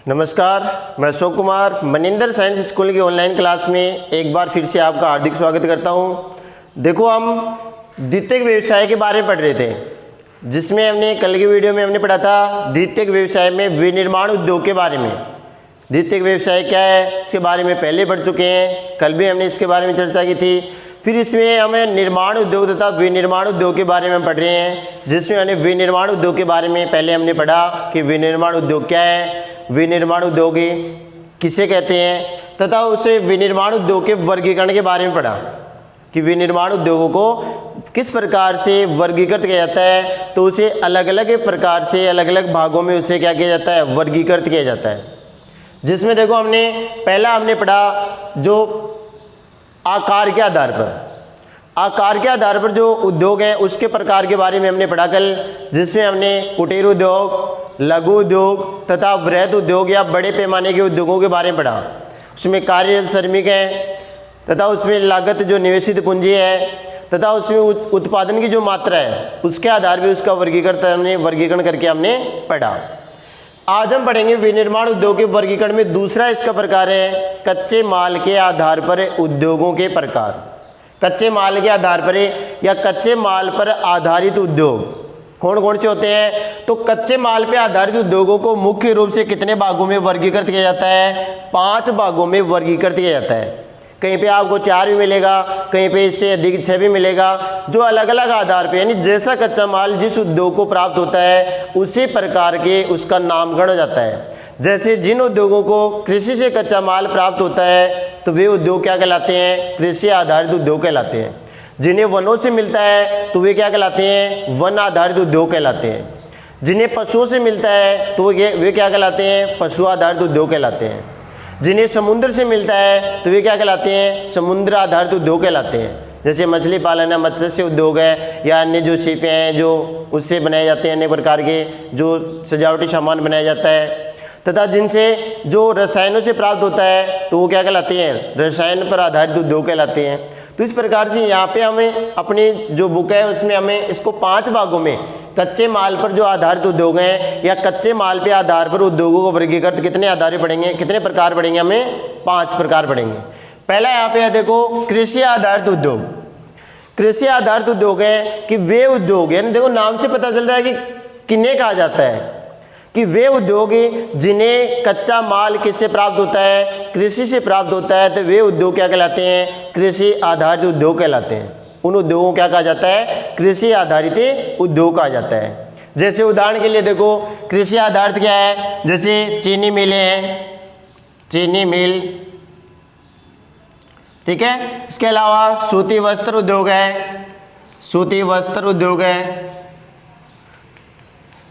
नमस्कार, मैं Ashok Kumar Maninder science school की ऑनलाइन क्लास में एक बार फिर से आपका हार्दिक स्वागत करता हूं। देखो, हम द्वितीयक व्यवसाय के बारे में पढ़ रहे थे, जिसमें हमने कल की वीडियो में हमने पढ़ा था द्वितीयक व्यवसाय में विनिर्माण उद्योग के बारे में। द्वितीयक व्यवसाय क्या है इसके बारे में पहले पढ़ चुके हैं, कल भी हमने इसके बारे में चर्चा की थी। फिर इसमें हमें निर्माण उद्योग तथा विनिर्माण उद्योग के बारे में हम पढ़ रहे हैं, जिसमें हमने विनिर्माण उद्योग के बारे में पहले हमने पढ़ा कि विनिर्माण उद्योग क्या है, विनिर्माण उद्योग किसे कहते हैं, तथा उसे विनिर्माण उद्योग के वर्गीकरण के बारे में पढ़ा कि विनिर्माण उद्योगों को किस प्रकार से वर्गीकृत किया जाता है। तो उसे अलग अलग प्रकार से अलग अलग भागों में उसे क्या किया जाता है, वर्गीकृत किया जाता है। जिसमें देखो पहला हमने पढ़ा जो आकार के आधार पर जो उद्योग है उसके प्रकार के बारे में हमने पढ़ा कल, जिसमें हमने कुटीर उद्योग, लघु उद्योग तथा वृहद उद्योग या बड़े पैमाने के उद्योगों के बारे में पढ़ा। उसमें कार्यरत श्रमिक है तथा उसमें लागत जो निवेशित पूंजी है तथा उसमें उत्पादन की जो मात्रा है उसके आधार पर उसका वर्गीकरण करके हमने पढ़ा। आज हम पढ़ेंगे विनिर्माण उद्योग के वर्गीकरण में दूसरा इसका प्रकार है कच्चे माल के आधार पर उद्योगों के प्रकार। कच्चे माल के आधार पर या कच्चे माल पर आधारित उद्योग कौन कौन से होते हैं? तो कच्चे माल पर आधारित उद्योगों को मुख्य रूप से कितने भागों में वर्गीकृत किया जाता है? 5 भागों में वर्गीकृत किया जाता है। कहीं पे आपको 4 भी मिलेगा, कहीं पे इससे अधिक 6 भी मिलेगा, जो अलग अलग आधार पे, यानी जैसा कच्चा माल जिस उद्योग को प्राप्त होता है उसी प्रकार के उसका नामकरण हो जाता है। जैसे जिन उद्योगों को कृषि से कच्चा माल प्राप्त होता है तो वे उद्योग क्या कहलाते हैं? कृषि आधारित उद्योग कहलाते हैं। जिन्हें वनों से मिलता है तो वे क्या कहलाते हैं? वन आधारित उद्योग कहलाते हैं। जिन्हें पशुओं से मिलता है तो वे क्या कहलाते हैं? पशु आधारित उद्योग कहलाते हैं। जिन्हें समुद्र से मिलता है तो वे क्या कहलाते हैं? समुद्र आधारित उद्योग कहलाते हैं। जैसे मछली पालन है, मत्स्य उद्योग है, या अन्य जो शिपें हैं जो उससे बनाए जाते हैं, अन्य प्रकार के जो सजावटी सामान बनाया जाता है। तथा जिनसे जो रसायनों से प्राप्त होता है तो वो क्या कहलाते हैं? रसायन पर आधारित उद्योग कहलाते हैं। तो इस प्रकार से यहाँ पे हमें अपनी जो बुक है उसमें हमें इसको 5 भागों में कच्चे माल पर जो आधारित उद्योग हैं या कच्चे माल पे आधार पर उद्योगों को वर्गीकृत कितने आधार पढ़ेंगे, कितने प्रकार पढ़ेंगे? हमें 5 प्रकार पढ़ेंगे। पहला यहाँ पे है देखो कृषि आधारित उद्योग। कृषि आधारित उद्योग है कि वे उद्योग, यानी देखो नाम से पता चल रहा है कि किन्हें कहा जाता है कि वे उद्योग जिन्हें कच्चा माल किससे प्राप्त होता है? कृषि से प्राप्त होता है। तो वे उद्योग क्या कहलाते हैं? कृषि आधारित उद्योग कहलाते हैं। उन उद्योगों को क्या कहा जाता है? कृषि आधारित उद्योग कहा जाता है। जैसे उदाहरण के लिए देखो कृषि आधारित क्या है? जैसे चीनी मिलें हैं, चीनी मिल, ठीक है। इसके अलावा सूती वस्त्र उद्योग है, सूती वस्त्र उद्योग है,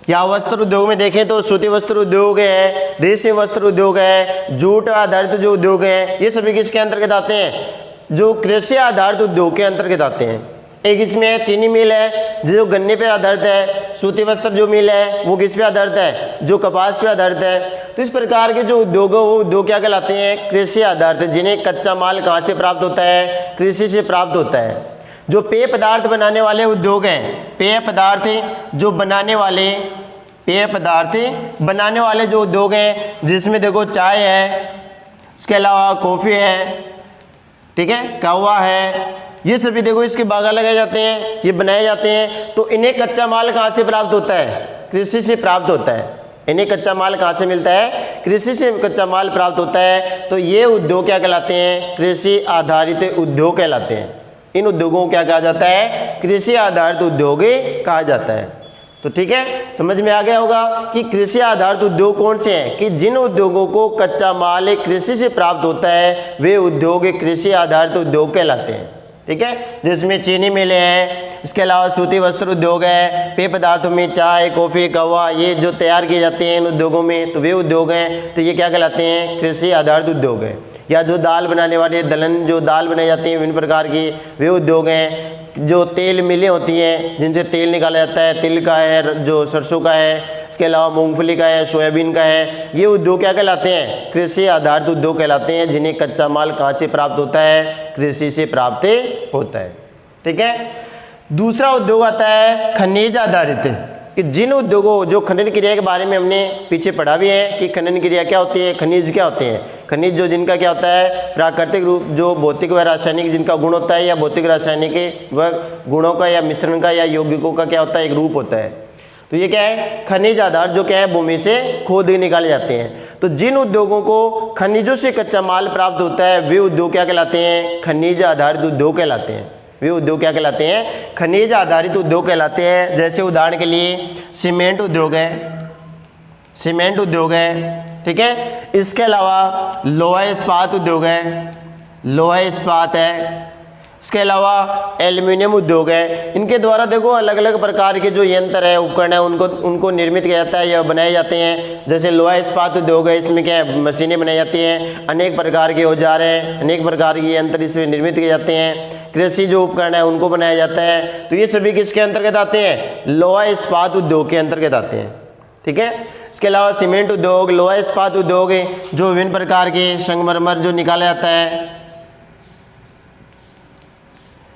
या वस्त्र उद्योग में देखें तो सूती वस्त्र उद्योग है, रेशमी वस्त्र उद्योग है, जूट आधारित जो उद्योग है, ये सभी किसके अंतर्गत आते हैं? जो कृषि आधारित उद्योग के अंतर्गत आते हैं। एक इसमें चीनी मिल है जो गन्ने पर आधारित है, सूती वस्त्र जो मिल है वो किस पे आधारित है? जो कपास पे आधारित है। तो इस प्रकार के जो उद्योग है वो उद्योग क्या कहलाते हैं? कृषि आधारित, जिन्हें कच्चा माल कहाँ से प्राप्त होता है? कृषि से प्राप्त होता है। जो पेय पदार्थ बनाने वाले उद्योग हैं, पेय पदार्थ जो बनाने वाले जो उद्योग हैं, जिसमें देखो चाय है, इसके अलावा कॉफ़ी है, ठीक है, कहवा है, ये सभी देखो इसके बागा लगाए जाते हैं, ये बनाए जाते हैं। तो इन्हें कच्चा माल कहाँ से प्राप्त होता है? कृषि से प्राप्त होता है। इन्हें कच्चा माल कहाँ से मिलता है? कृषि से कच्चा माल प्राप्त होता है। तो ये उद्योग क्या कहलाते हैं? कृषि आधारित उद्योग कहलाते हैं। इन उद्योगों को क्या कहा जाता है? कृषि आधारित उद्योग कहा जाता है। तो ठीक है, समझ में आ गया होगा कि कृषि आधारित उद्योग कौन से हैं? कि जिन उद्योगों को कच्चा माल कृषि से प्राप्त होता है वे उद्योग कृषि आधारित उद्योग कहलाते हैं। ठीक है, जिसमें चीनी मिलें हैं, इसके अलावा सूती वस्त्र उद्योग है, पेय पदार्थों में चाय, कॉफ़ी, कहवा ये जो तैयार किए जाते हैं इन उद्योगों में, तो वे उद्योग हैं। तो ये क्या कहलाते हैं? कृषि आधारित उद्योग है। या जो दाल बनाने वाले दलहन जो दाल बनाई जाती है विभिन्न प्रकार की, वे उद्योग हैं। जो तेल मिलें होती हैं जिनसे तेल निकाला जाता है, तिल का है, जो सरसों का है, इसके अलावा मूंगफली का है, सोयाबीन का है, ये उद्योग क्या कहलाते हैं? कृषि आधारित उद्योग कहलाते हैं, जिन्हें कच्चा माल कहाँ से प्राप्त होता है? कृषि से प्राप्त होता है। ठीक है। दूसरा उद्योग आता है खनिज आधारित। कि जिन उद्योगों, जो खनन क्रिया के बारे में हमने पीछे पढ़ा भी है कि खनन क्रिया क्या होती है, खनिज क्या होते हैं। खनिज जो जिनका क्या होता है, प्राकृतिक रूप, जो भौतिक व रासायनिक जिनका गुण होता है, या भौतिक रासायनिक व गुणों का या मिश्रण का या यौगिकों का क्या होता है, एक रूप होता है। तो ये क्या है, खनिज आधार जो क्या है भूमि से खोद निकाले जाते हैं। तो जिन उद्योगों को खनिजों से कच्चा माल प्राप्त होता है वे उद्योग क्या कहलाते हैं, खनिज आधारित उद्योग कहलाते हैं। वे उद्योग क्या कहलाते हैं, खनिज आधारित उद्योग कहलाते हैं। जैसे उदाहरण के लिए सीमेंट उद्योग है, सीमेंट उद्योग है, ठीक है। इसके अलावा लोहा इस्पात उद्योग है, लोहा इस्पात है। इसके अलावा एल्युमिनियम उद्योग है। इनके द्वारा देखो अलग अलग प्रकार के जो यंत्र है, उपकरण है, उनको निर्मित किया जाता है या बनाए जाते हैं। जैसे लोहा इस्पात उद्योग है, इसमें क्या है, मशीनें बनाई जाती हैं, अनेक प्रकार के औजार हैं, अनेक प्रकार के यंत्र इसमें निर्मित किए जाते हैं। कृषि जो उपकरण है उनको बनाया जाता है। तो ये सभी किसके अंतर्गत आते हैं, लोहा इस्पात उद्योग के अंतर्गत आते हैं, ठीक है। इसके अलावा सीमेंट उद्योग, लोहा इस्पात उद्योग है, जो विभिन्न प्रकार के संगमरमर जो निकाला जाता है,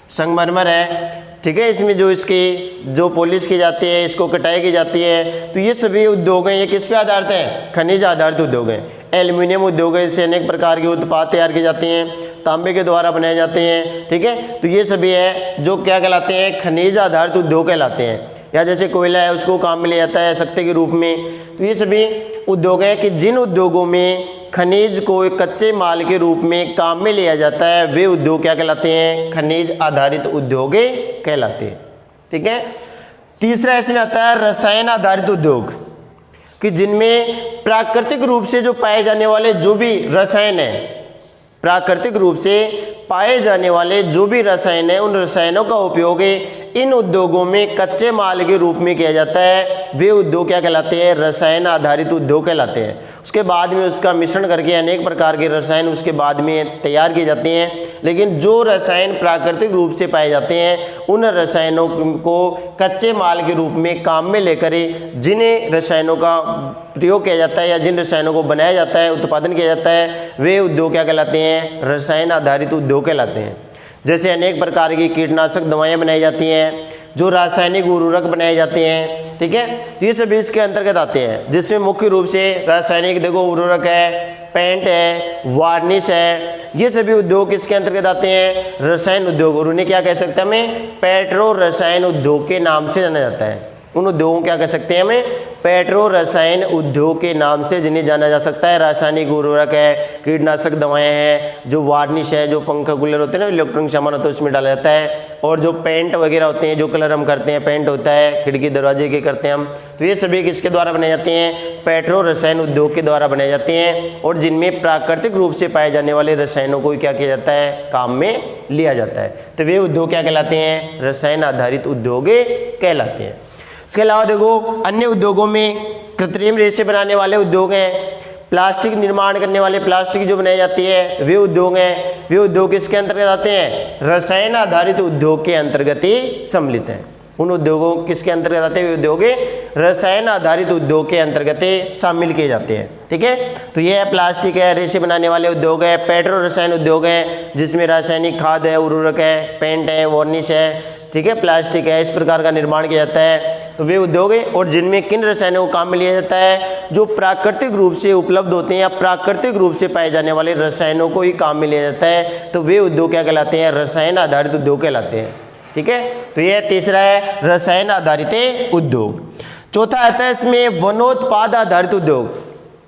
संगमरमर है, ठीक है। इसमें जो इसकी जो पॉलिश की जाती है, इसको कटाई की जाती है। तो ये सभी उद्योग हैं, ये किस पे आधारित हैं, खनिज आधारित उद्योग हैं। एल्युमिनियम उद्योग है, इससे अनेक प्रकार के उत्पाद तैयार किए जाते हैं, तांबे के द्वारा बनाए जाते हैं, ठीक है। तो ये सभी है जो क्या कहलाते हैं, खनिज आधारित उद्योग कहलाते हैं। या जैसे कोयला है, उसको काम में लिया जाता है शक्ति के रूप में। तो ये सभी उद्योग हैं कि जिन उद्योगों में खनिज को एक कच्चे माल के रूप में काम में लिया जाता है वे उद्योग क्या कहलाते हैं, खनिज आधारित उद्योग कहलाते हैं, ठीक है। तीसरा इसमें आता है रसायन आधारित उद्योग, कि जिनमें प्राकृतिक रूप से जो पाए जाने वाले जो भी रसायन है, प्राकृतिक रूप से पाए जाने वाले जो भी रसायन है, उन रसायनों का उपयोग इन उद्योगों में कच्चे माल के रूप में किया जाता है। वे उद्योग क्या कहलाते हैं, रसायन आधारित उद्योग कहलाते हैं। उसके बाद में उसका मिश्रण करके अनेक प्रकार के रसायन उसके बाद में तैयार किए जाते हैं। लेकिन जो रसायन प्राकृतिक रूप से पाए जाते हैं उन रसायनों को कच्चे माल के रूप में काम में लेकर जिन्हें रसायनों का प्रयोग किया जाता है या जिन रसायनों को बनाया जाता है, उत्पादन किया जाता है, वे उद्योग क्या कहलाते हैं, रसायन आधारित उद्योग कहलाते हैं। जैसे अनेक प्रकार की कीटनाशक दवाएं बनाई जाती हैं, जो रासायनिक उर्वरक बनाए जाते हैं, ठीक है। तो ये सभी इसके अंतर्गत आते हैं, जिसमें मुख्य रूप से रासायनिक देखो उर्वरक है, पेंट है, वार्निश है, ये सभी उद्योग किसके अंतर्गत आते हैं, रसायन उद्योग। और उन्हें क्या कह सकते हैं, हमें पेट्रो रसायन उद्योग के नाम से जाना जाता है। उन उद्योगों क्या कह सकते हैं, हमें पेट्रो रसायन उद्योग के नाम से जिन्हें जाना जा सकता है। रासायनिक उर्वरक है, कीटनाशक दवाएं हैं, जो वार्निश है, जो पंखा कूलर होते हैं ना, इलेक्ट्रॉनिक सामान होता है उसमें डाला जाता है, और जो पेंट वगैरह होते हैं, जो कलर हम करते हैं, पेंट होता है, खिड़की दरवाजे के करते हैं हम, तो ये सभी किसके द्वारा बनाए जाते हैं, पेट्रो रसायन उद्योग के द्वारा बनाए जाते हैं। और जिनमें प्राकृतिक रूप से पाए जाने वाले रसायनों को क्या किया जाता है, काम में लिया जाता है। तो वे उद्योग क्या कहलाते हैं, रसायन आधारित उद्योग कहलाते हैं। इसके अलावा देखो अन्य उद्योगों में कृत्रिम रेशे बनाने वाले उद्योग हैं, प्लास्टिक निर्माण करने वाले, प्लास्टिक जो बनाई जाती है वे उद्योग हैं। वे उद्योग किसके अंतर्गत आते हैं, रसायन आधारित उद्योग के अंतर्गत ही सम्मिलित हैं। उन उद्योगों किसके अंतर्गत आते हैं, वे उद्योग रसायन आधारित उद्योग के अंतर्गत शामिल किए जाते हैं, ठीक है। तो ये है प्लास्टिक है, रेशे बनाने वाले उद्योग है, पेट्रो रसायन उद्योग है, जिसमें रासायनिक खाद है, उर्वरक है, पेंट है, वार्निश है, ठीक है, प्लास्टिक है, इस प्रकार का निर्माण किया जाता है। तो वे उद्योग है। और जिनमें किन रसायनों को काम में लिया जाता है, जो प्राकृतिक रूप से उपलब्ध होते हैं या प्राकृतिक रूप से पाए जाने वाले रसायनों को ही काम में लिया जाता है। तो वे उद्योग क्या कहलाते हैं, रसायन आधारित उद्योग कहलाते हैं, ठीक है। तो यह तीसरा है रसायन आधारित उद्योग। चौथा आता है इसमें वनोत्पाद आधारित उद्योग।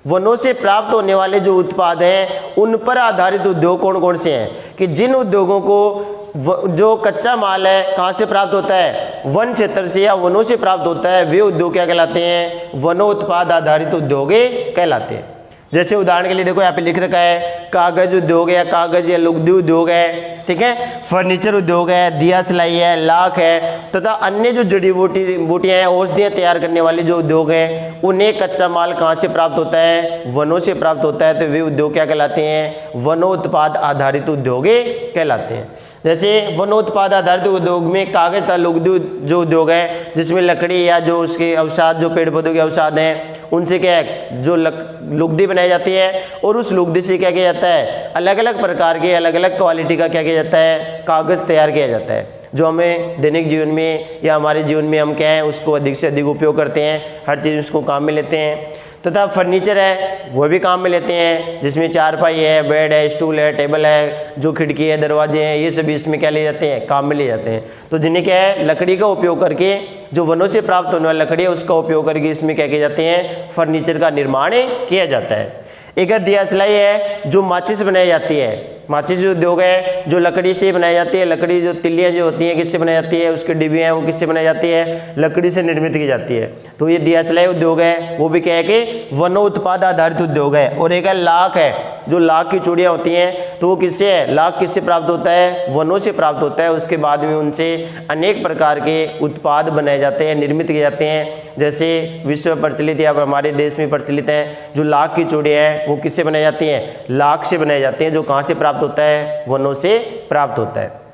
वनों से प्राप्त होने वाले जो उत्पाद हैं उन पर आधारित उद्योग कौन कौन से हैं, कि जिन उद्योगों को जो कच्चा माल है कहाँ से प्राप्त होता है, वन क्षेत्र से या वनों से प्राप्त होता है, वे उद्योग क्या कहलाते हैं, वनोत्पाद आधारित उद्योग कहलाते हैं। जैसे उदाहरण के लिए देखो यहाँ पे लिख रखा है कागज उद्योग है, कागज या लुगदी उद्योग है, ठीक है, फर्नीचर उद्योग है, दिया सिलाई है, लाख है, तथा अन्य जो जड़ी बूटियाँ हैं, औषधियाँ तैयार करने वाले जो उद्योग हैं, उन्हें कच्चा माल कहाँ से प्राप्त होता है, वनों से प्राप्त होता है। तो वे उद्योग क्या कहलाते हैं, वनोत्पाद आधारित उद्योग कहलाते हैं। जैसे वनोत्पाद आधारित उद्योग में कागज तथा लुगदी जो उद्योग है, जिसमें लकड़ी या जो उसके अवसाद, जो पेड़ पौधों के अवसाद हैं, उनसे क्या है जो लुगदी बनाई जाती है, और उस लुगदी से क्या किया जाता है, अलग अलग प्रकार के अलग अलग क्वालिटी का क्या किया जाता है, कागज तैयार किया जाता है। जो हमें दैनिक जीवन में या हमारे जीवन में हम क्या है उसको अधिक से अधिक उपयोग करते हैं, हर चीज़ उसको काम में लेते हैं। तथा फर्नीचर है वो भी काम में लेते हैं, जिसमें चारपाई है, बेड है, स्टूल है, टेबल है, जो खिड़की है, दरवाजे हैं, ये सभी इसमें क्या ले जाते हैं, काम में ले जाते हैं। तो जिन्हें क्या है लकड़ी का उपयोग करके, जो वनों से प्राप्त होने वाली लकड़ी है उसका उपयोग करके इसमें क्या किए जाते हैं, फर्नीचर का निर्माण किया जाता है। एक दिया सिलाई है जो माचिस बनाई जाती है, माचिस जो उद्योग है जो लकड़ी से बनाई जाती है, लकड़ी जो तिल्लियाँ जो होती हैं किससे बनाई जाती है, उसके डिब्बे हैं वो किससे बनाई जाती है, लकड़ी से निर्मित की जाती है। तो ये दिया सिलाई उद्योग है वो भी क्या है कि वनो उत्पाद आधारित उद्योग है। और एक है लाख है, जो लाख की चूड़ियाँ होती हैं तो वो किससे है, लाख किससे प्राप्त होता है, वनों से प्राप्त होता है। उसके बाद में उनसे अनेक प्रकार के उत्पाद बनाए जाते हैं, निर्मित किए जाते हैं। जैसे विश्व में प्रचलित या हमारे देश में प्रचलित हैं जो लाख की चूड़ियाँ हैं वो किससे बनाई जाती हैं, लाख से बनाई जाती हैं, जो कहाँ से प्राप्त होता है, वनों से प्राप्त होता है।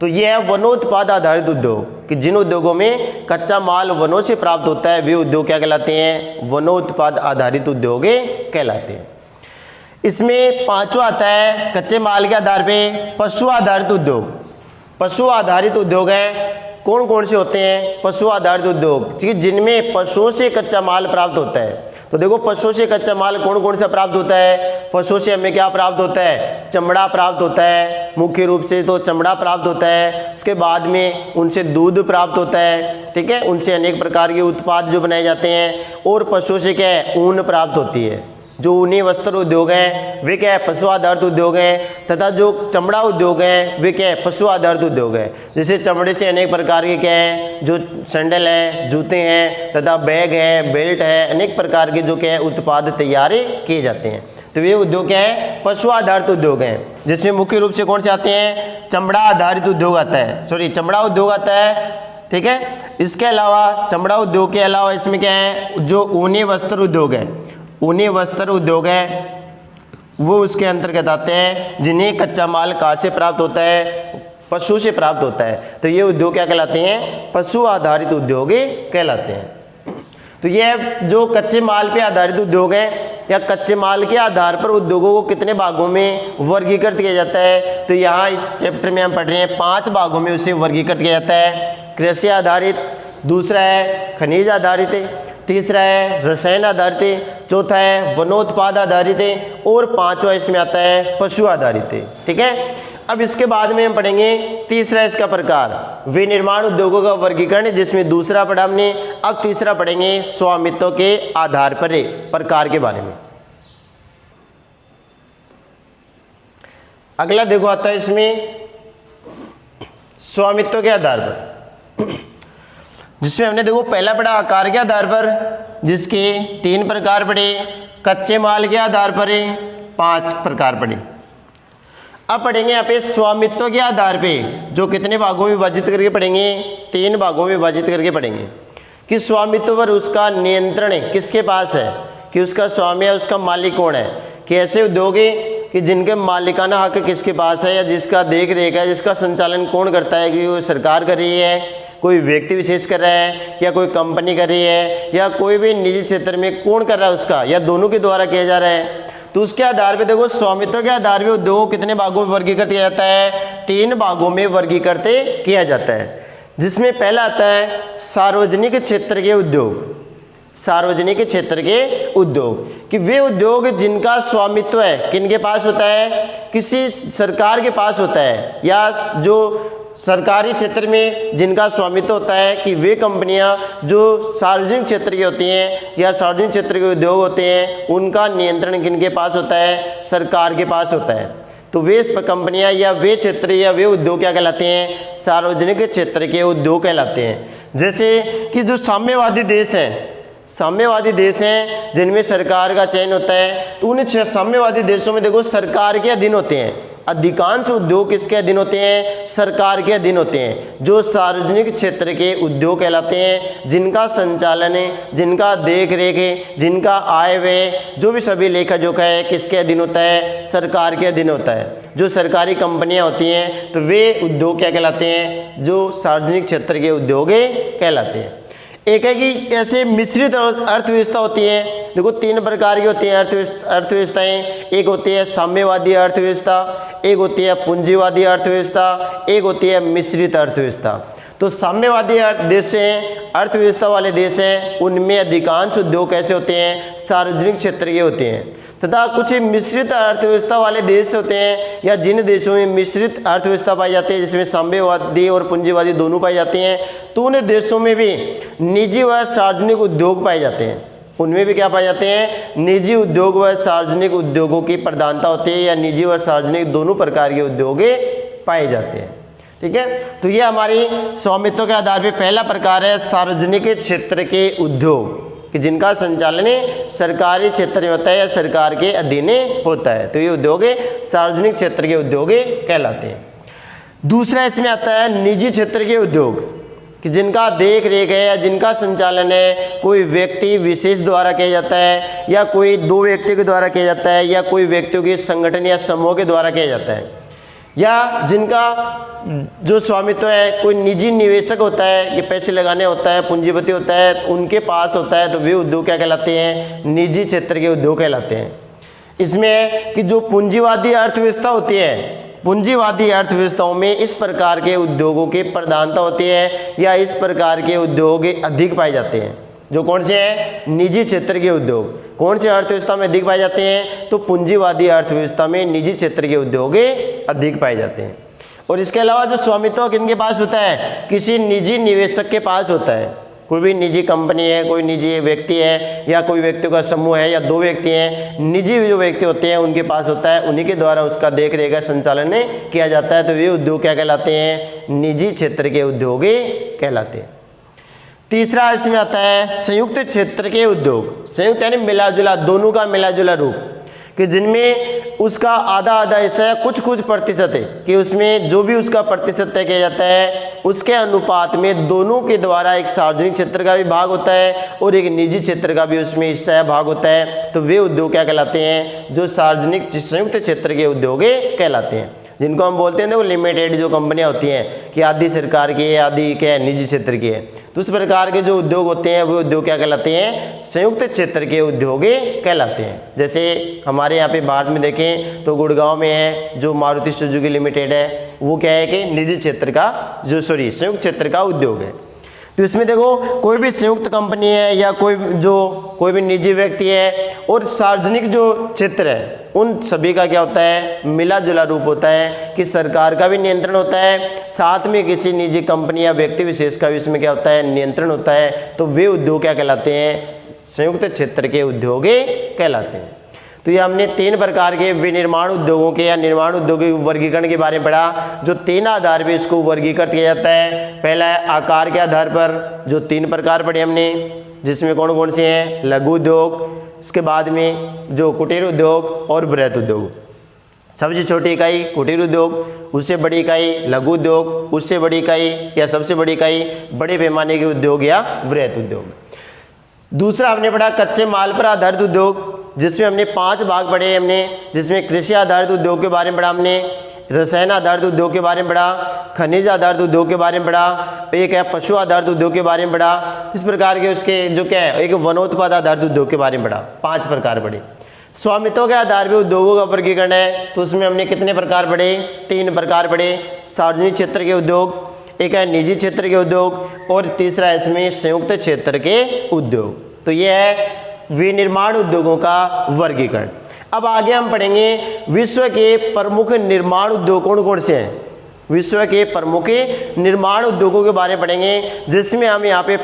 तो ये है वनोत्पाद आधारित उद्योग कि जिन उद्योगों में कच्चा माल वनों से प्राप्त होता है वे उद्योग क्या कहलाते हैं, वनोत्पाद आधारित उद्योग कहलाते हैं। इसमें पांचवा आता है कच्चे माल के आधार पे पशु आधारित उद्योग। पशु आधारित उद्योग है कौन कौन से होते हैं, पशु आधारित उद्योग जिनमें पशुओं से कच्चा माल प्राप्त होता है। तो देखो पशुओं से कच्चा माल कौन कौन सा प्राप्त होता है, पशुओं से हमें क्या प्राप्त होता है, चमड़ा प्राप्त होता है, मुख्य रूप से तो चमड़ा प्राप्त होता है। उसके बाद में उनसे दूध प्राप्त होता है, ठीक है, उनसे अनेक प्रकार के उत्पाद जो बनाए जाते हैं। और पशुओं से क्या है, ऊन प्राप्त होती है। जो ऊनी वस्त्र उद्योग है वे क्या है, पशु आधारित उद्योग है। तथा जो चमड़ा उद्योग है वे क्या है, पशु आधारित उद्योग है। जैसे चमड़े से अनेक प्रकार के क्या है, जो सैंडल है, जूते हैं, तथा बैग है, बेल्ट है, अनेक प्रकार के जो क्या है उत्पाद तैयार किए जाते हैं। तो ये उद्योग क्या है, पशु आधारित उद्योग हैं, जिसमें मुख्य रूप से कौन से आते हैं, चमड़ा आधारित उद्योग आता है, चमड़ा उद्योग आता है, ठीक है। इसके अलावा चमड़ा उद्योग के अलावा इसमें क्या है, जो ऊनी वस्त्र उद्योग है, ऊनी वस्त्र उद्योग है वो उसके अंतर्गत आते हैं, जिन्हें कच्चा माल कहाँ से प्राप्त होता है, पशु से प्राप्त होता है। तो ये उद्योग क्या कहलाते हैं, पशु आधारित उद्योग कहलाते हैं। तो ये जो कच्चे माल पे आधारित उद्योग है या कच्चे माल के आधार पर उद्योगों को कितने भागों में वर्गीकृत किया जाता है, तो यहाँ इस चैप्टर में हम पढ़ रहे हैं 5 भागों में उसे वर्गीकृत किया जाता है। कृषि आधारित, दूसरा है खनिज आधारित, तीसरा है रसायन आधारित, चौथा है वनोत्पाद आधारित और पांचवा इसमें आता है पशु आधारित, ठीक है। अब इसके बाद में हम पढ़ेंगे तीसरा इसका प्रकार, विनिर्माण उद्योगों का वर्गीकरण, जिसमें दूसरा पढ़ा हमने। अब तीसरा पढ़ेंगे स्वामित्व के आधार पर प्रकार के बारे में। अगला देखो आता है इसमें स्वामित्व के आधार पर, जिसमें हमने देखो पहला पढ़ा आकार के आधार पर, जिसके 3 प्रकार पढ़े, कच्चे माल के आधार पर 5 प्रकार पढ़े। अब पढ़ेंगे यहाँ पे स्वामित्व के आधार पे, जो कितने भागों में विभाजित करके पढ़ेंगे, 3 भागों में विभाजित करके पढ़ेंगे कि स्वामित्व पर उसका नियंत्रण किसके पास है, कि उसका स्वामी है, उसका मालिक कौन है। कि ऐसे उद्योग कि जिनके मालिकाना हक किसके पास है, या जिसका देख रेख है, जिसका संचालन कौन करता है, कि वो सरकार कर रही है, कोई व्यक्ति विशेष कर रहा है, या कोई कंपनी कर रही है, या कोई भी निजी क्षेत्र में कौन कर रहा है उसका, या दोनों के द्वारा किया जा रहा है। तो उसके आधार पे देखो स्वामित्व के आधार पे उद्योग कितने भागों में वर्गीकृत किया जाता है, 3 भागों में वर्गीकृत किया जाता है। जिसमें पहला आता है सार्वजनिक क्षेत्र के उद्योग। सार्वजनिक क्षेत्र के उद्योग कि वे उद्योग जिनका स्वामित्व है किनके पास होता है, किसी सरकार के पास होता है, या जो सरकारी क्षेत्र में जिनका स्वामित्व होता है, कि वे कंपनियां जो सार्वजनिक क्षेत्र की होती हैं या सार्वजनिक क्षेत्र के उद्योग होते हैं, उनका नियंत्रण किनके पास होता है, सरकार के पास होता है। तो वे कंपनियां या वे क्षेत्र या वे उद्योग क्या कहलाते हैं, सार्वजनिक क्षेत्र के उद्योग कहलाते हैं। जैसे कि जो साम्यवादी देश हैं, साम्यवादी देश हैं जिनमें सरकार का चयन होता है, तो उन साम्यवादी देशों में देखो सरकार के अधीन होते हैं। अधिकांश उद्योग किसके अधीन होते हैं, सरकार के अधीन होते हैं, जो सार्वजनिक क्षेत्र के उद्योग कहलाते हैं, जिनका संचालन है, जिनका देख रेख है, जिनका आय व्यय, जो भी सभी लेखा जोखा है किसके अधीन होता है, सरकार के अधीन होता है। जो सरकारी कंपनियां होती हैं तो वे उद्योग क्या कहलाते हैं, जो सार्वजनिक क्षेत्र के उद्योग कहलाते हैं। एक है कि ऐसे मिश्रित अर्थव्यवस्था होती है। देखो 3 प्रकार की होती हैं अर्थव्यवस्थाएं। एक होती है साम्यवादी अर्थव्यवस्था, एक होती है पूंजीवादी अर्थव्यवस्था, एक होती है मिश्रित अर्थव्यवस्था। तो साम्यवादी देश हैं, अर्थव्यवस्था वाले देश हैं, उनमें अधिकांश उद्योग कैसे होते हैं, सार्वजनिक क्षेत्र के होते हैं। तथा कुछ मिश्रित अर्थव्यवस्था वाले देश होते हैं या जिन देशों में मिश्रित अर्थव्यवस्था पाई जाती है, जिसमें साम्यवादी और पूंजीवादी दोनों पाई जाती हैं, तो उन देशों में भी निजी व सार्वजनिक उद्योग पाए जाते हैं। उनमें भी क्या पाए जाते हैं, निजी उद्योग व सार्वजनिक उद्योगों की प्रधानता होती है, या निजी व सार्वजनिक दोनों प्रकार के उद्योग पाए जाते हैं। ठीक है, तो ये हमारी स्वामित्व के आधार पर पहला प्रकार है सार्वजनिक क्षेत्र के उद्योग, कि जिनका संचालन सरकारी क्षेत्र में होता है या सरकार के अधीन होता है। तो ये उद्योग सार्वजनिक क्षेत्र के उद्योग कहलाते हैं। दूसरा इसमें आता है निजी क्षेत्र के उद्योग, कि जिनका देख रेख है या जिनका संचालन है कोई व्यक्ति विशेष द्वारा किया जाता है, या कोई दो व्यक्ति के द्वारा किया जाता है, या कोई व्यक्तियों के संगठन या समूह के द्वारा किया जाता है, या जिनका जो स्वामित्व है कोई निजी निवेशक होता है, ये पैसे लगाने होता है, पूंजीपति होता है, उनके पास होता है, तो वे उद्योग क्या कहलाते हैं, निजी क्षेत्र के उद्योग कहलाते हैं। इसमें है कि जो पूंजीवादी अर्थव्यवस्था होती है, पूंजीवादी अर्थव्यवस्थाओं में इस प्रकार के उद्योगों की प्रधानता होती है, या इस प्रकार के उद्योग अधिक पाए जाते हैं। जो कौन से हैं, निजी क्षेत्र के उद्योग। कौन से अर्थव्यवस्था में अधिक पाए जाते हैं, तो पूंजीवादी अर्थव्यवस्था में निजी क्षेत्र के उद्योग अधिक पाए जाते हैं। और इसके अलावा जो स्वामित्व किनके पास होता है, किसी निजी निवेशक के पास होता है। कोई भी निजी कंपनी है, कोई निजी व्यक्ति है, या कोई व्यक्तियों का समूह है, या दो व्यक्ति हैं, निजी जो व्यक्ति होते हैं उनके पास होता है, उन्हीं के द्वारा उसका देख रेख का संचालन किया जाता है। तो ये उद्योग क्या कहलाते हैं, निजी क्षेत्र के उद्योग कहलाते हैं। तीसरा इसमें आता है संयुक्त क्षेत्र के उद्योग। संयुक्त यानी मिला जुला, दोनों का मिला जुला रूप, कि जिनमें उसका आधा आधा हिस्सा है, कुछ कुछ प्रतिशत है, कि उसमें जो भी उसका प्रतिशत तय किया जाता है उसके अनुपात में दोनों के द्वारा एक सार्वजनिक क्षेत्र का भी भाग होता है और एक निजी क्षेत्र का भी उसमें हिस्सा है, भाग होता है। तो वे उद्योग क्या कहलाते हैं, जो सार्वजनिक संयुक्त क्षेत्र के उद्योग कहलाते हैं, जिनको हम बोलते हैं देखो लिमिटेड जो कंपनियां होती हैं, कि आधी सरकार की है, आधी क्या है, निजी क्षेत्र की है। तो उस प्रकार के जो उद्योग होते हैं वो उद्योग क्या कहलाते हैं, संयुक्त क्षेत्र के उद्योग कहलाते हैं। जैसे हमारे यहाँ पे भारत में देखें तो गुड़गांव में है जो मारुति सुजुकी लिमिटेड है, वो क्या है कि निजी क्षेत्र का संयुक्त क्षेत्र का उद्योग है। तो इसमें देखो कोई भी संयुक्त कंपनी है या कोई भी निजी व्यक्ति है और सार्वजनिक जो क्षेत्र है, उन सभी का क्या होता है, मिला जुला रूप होता है, कि सरकार का भी नियंत्रण होता है, साथ में किसी निजी कंपनी या व्यक्ति विशेष का भी इसमें क्या होता है, नियंत्रण होता है। तो वे उद्योग क्या कहलाते हैं, संयुक्त क्षेत्र के उद्योग कहलाते हैं। तो ये हमने तीन प्रकार के विनिर्माण उद्योगों के या निर्माण उद्योगों के वर्गीकरण के बारे में पढ़ा, जो तीन आधार पर इसको वर्गीकृत किया जाता है। पहला है आकार के आधार पर, जो तीन प्रकार पढ़े हमने, जिसमें कौन कौन से हैं, लघु उद्योग, इसके बाद में जो कुटीर उद्योग और वृहत उद्योग। सबसे छोटी इकाई कुटीर उद्योग, उससे बड़ी इकाई लघु उद्योग, उससे बड़ी इकाई या सबसे बड़ी इकाई बड़े पैमाने के उद्योग या वृहत उद्योग। दूसरा हमने पढ़ा कच्चे माल पर आधारित उद्योग, जिसमें हमने 5 भाग पढ़े हमने, जिसमें कृषि आधारित उद्योग के बारे में पढ़ा हमने, रसायन आधारित उद्योग के बारे में पढ़ा, खनिज आधारित उद्योग के बारे में पढ़ा, एक है पशु आधारित उद्योग के बारे में पढ़ा। इस प्रकार के उसके जो क्या है, एक वनोत्पाद आधारित उद्योग के बारे में पढ़ा। 5 प्रकार पढ़े। स्वामित्व के आधार पर उद्योगों का वर्गीकरण है, तो उसमें हमने कितने प्रकार पढ़े, 3 प्रकार पढ़े। सार्वजनिक क्षेत्र के उद्योग, एक है निजी क्षेत्र के उद्योग, और तीसरा है इसमें संयुक्त क्षेत्र के उद्योग। तो ये है विनिर्माण उद्योगों का वर्गीकरण। अब आगे हम पढ़ेंगे विश्व के प्रमुख निर्माण उद्योग कौन कौन से हैं। विश्व के प्रमुख निर्माण उद्योगों के बारे में पढ़ेंगे, जिसमें हम यहाँ पे